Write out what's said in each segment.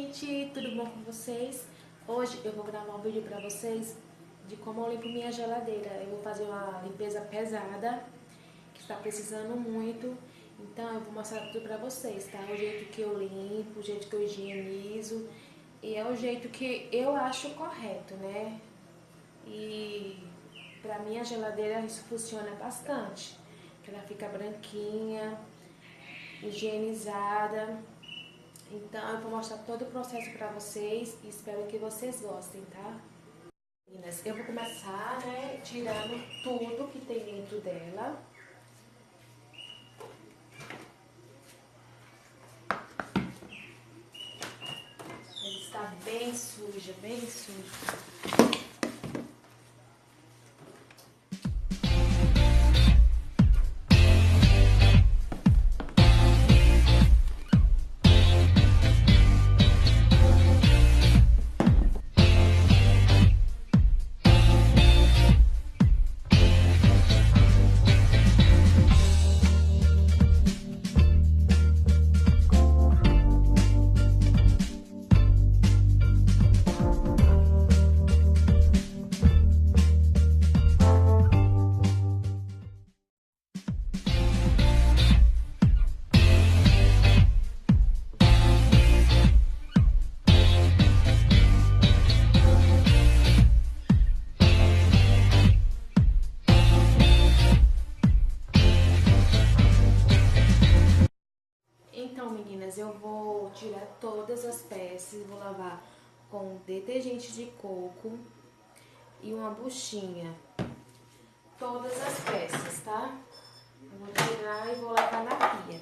gente, tudo bom com vocês? Hoje eu vou gravar um vídeo pra vocês de como eu limpo minha geladeira. Eu vou fazer uma limpeza pesada, que está precisando muito. Então eu vou mostrar tudo pra vocês, tá? O jeito que eu limpo, o jeito que eu higienizo. E é o jeito que eu acho correto, né? E pra minha geladeira isso funciona bastante. Que ela fica branquinha, higienizada. Então eu vou mostrar todo o processo pra vocês e espero que vocês gostem, tá? Meninas, eu vou começar, né, tirando tudo que tem dentro dela. Ela está bem suja, bem suja. Então, meninas, eu vou tirar todas as peças, vou lavar com detergente de coco e uma buchinha. Todas as peças, tá? Eu vou tirar e vou lavar na pia.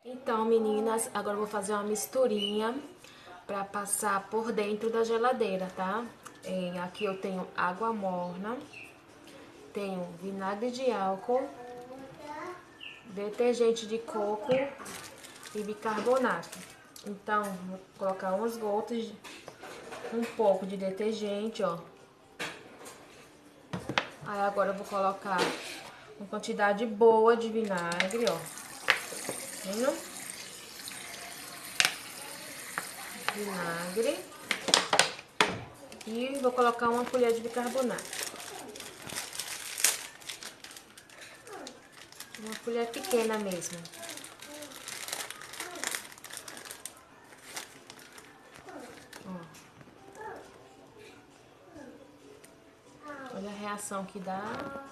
Então, meninas, agora eu vou fazer uma misturinha pra passar por dentro da geladeira, tá? Aqui eu tenho água morna, tenho vinagre de álcool, detergente de coco e bicarbonato. Então, vou colocar umas gotas, um pouco de detergente, ó. Aí agora eu vou colocar uma quantidade boa de vinagre, ó. Vendo? Vinagre. E vou colocar uma colher de bicarbonato. Uma colher pequena mesmo. Ó. Olha a reação que dá.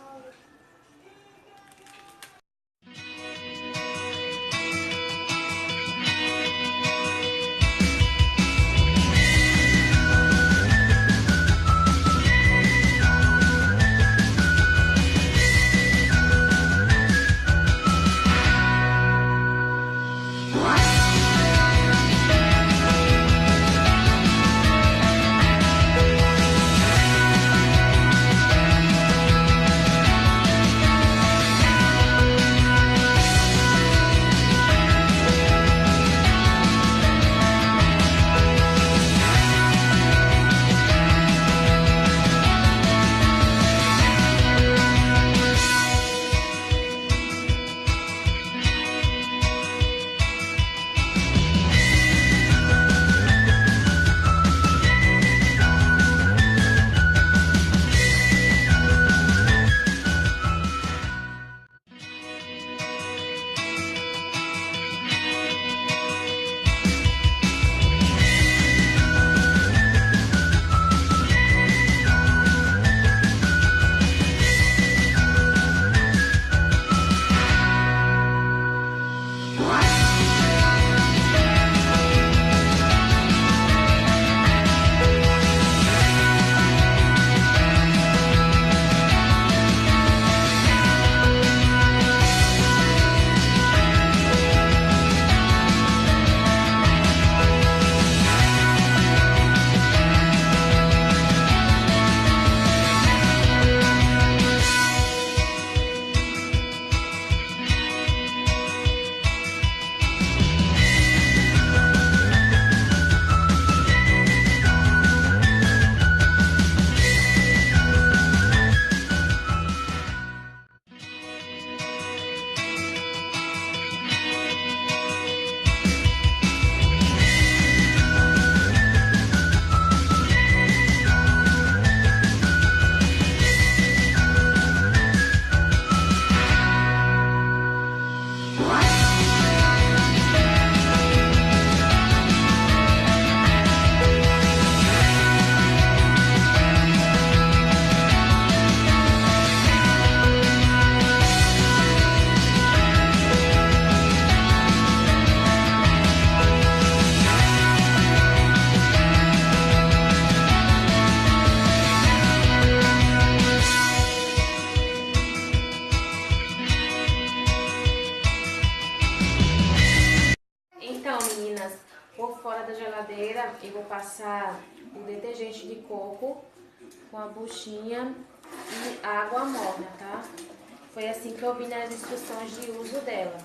geladeira, eu vou passar o detergente de coco com a buchinha e água morna, tá? Foi assim que eu vi nas instruções de uso dela.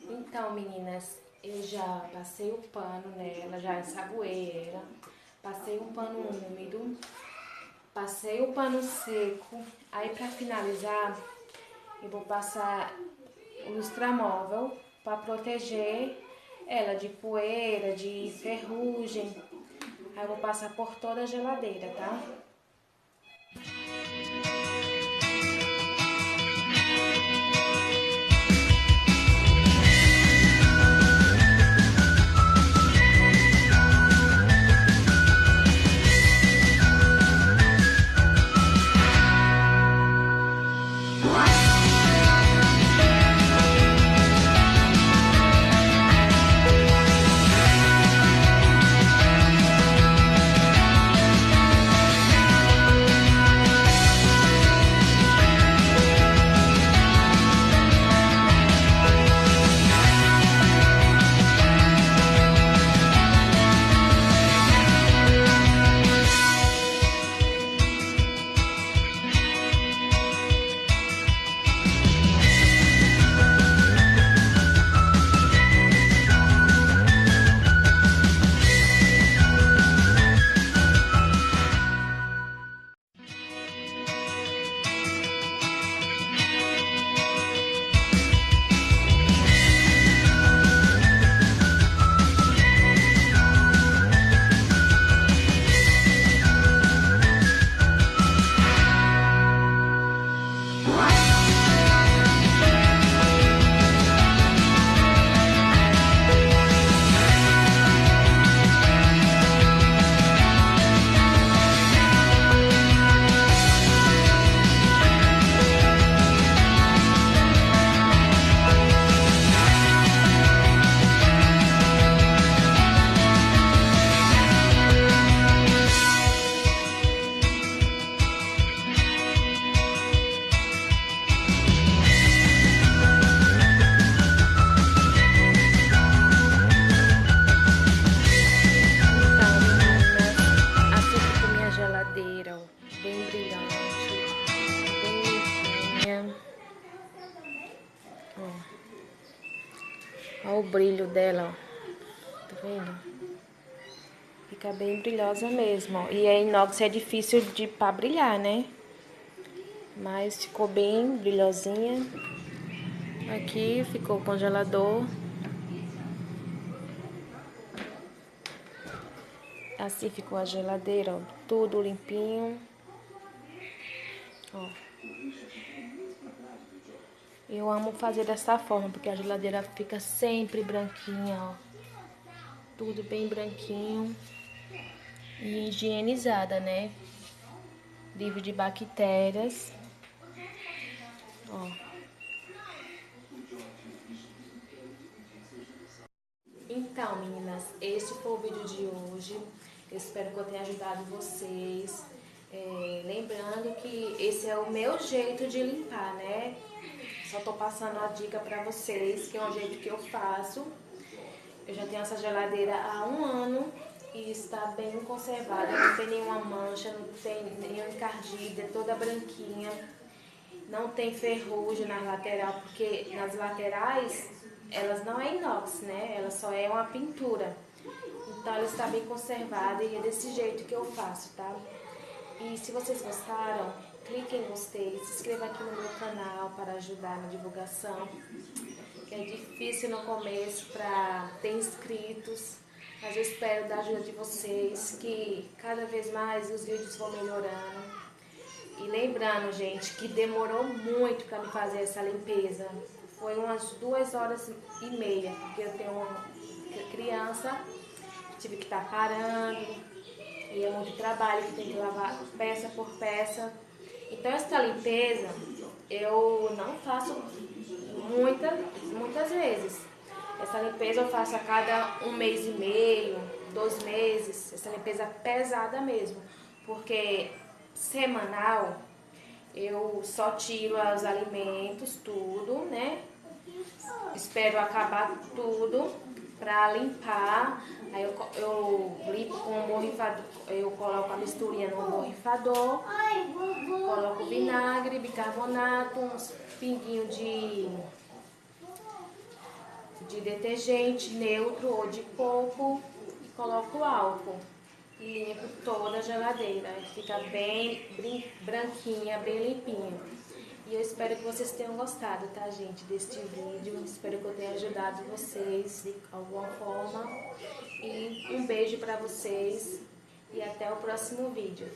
Então, meninas, eu já passei o pano nela, já ensaboei ela, passei um pano úmido, passei o pano seco. Aí, pra finalizar, eu vou passar o lustramóvel para proteger ela de poeira, de ferrugem. Aí eu vou passar por toda a geladeira, tá? Bem brilhante, bem limpinha. Ó o brilho dela, ó. Tá vendo? Fica bem brilhosa mesmo, ó. E a inox é difícil pra brilhar, né? Mas ficou bem brilhosinha. Aqui ficou o congelador. Assim ficou a geladeira, ó. Tudo limpinho. Ó. Eu amo fazer dessa forma, porque a geladeira fica sempre branquinha, ó. Tudo bem branquinho e higienizada, né? Livre de bactérias. Ó. Então, meninas, esse foi o vídeo de hoje. Eu espero que eu tenha ajudado vocês. Lembrando que esse é o meu jeito de limpar, né? Só tô passando a dica pra vocês, que é um jeito que eu faço. Eu já tenho essa geladeira há 1 ano e está bem conservada. Não tem nenhuma mancha, não tem nenhuma encardida, é toda branquinha. Não tem ferrugem na lateral, porque nas laterais elas não é inox, né? Ela só é uma pintura. Então ela está bem conservada e é desse jeito que eu faço, tá? E se vocês gostaram, clique em gostei, se inscreva aqui no meu canal para ajudar na divulgação, que é difícil no começo para ter inscritos, mas eu espero da ajuda de vocês, que cada vez mais os vídeos vão melhorando. E lembrando, gente, que demorou muito para me fazer essa limpeza. Foi umas 2h30, porque eu tenho uma criança, tive que estar parando, e é muito trabalho, que tem que lavar peça por peça. Então essa limpeza eu não faço muitas vezes. Essa limpeza eu faço a cada 1 mês e meio, 2 meses, essa limpeza pesada mesmo, porque semanal eu só tiro os alimentos, tudo, né? Espero acabar tudo pra limpar. Aí eu limpo com o borrifador, eu coloco a misturinha no borrifador, coloco vinagre, bicarbonato, uns pinguinhos de detergente neutro ou de coco e coloco álcool. E limpo toda a geladeira, fica bem branquinha, bem limpinha. E eu espero que vocês tenham gostado, tá, gente, deste vídeo. Espero que eu tenha ajudado vocês de alguma forma. E um beijo pra vocês e até o próximo vídeo.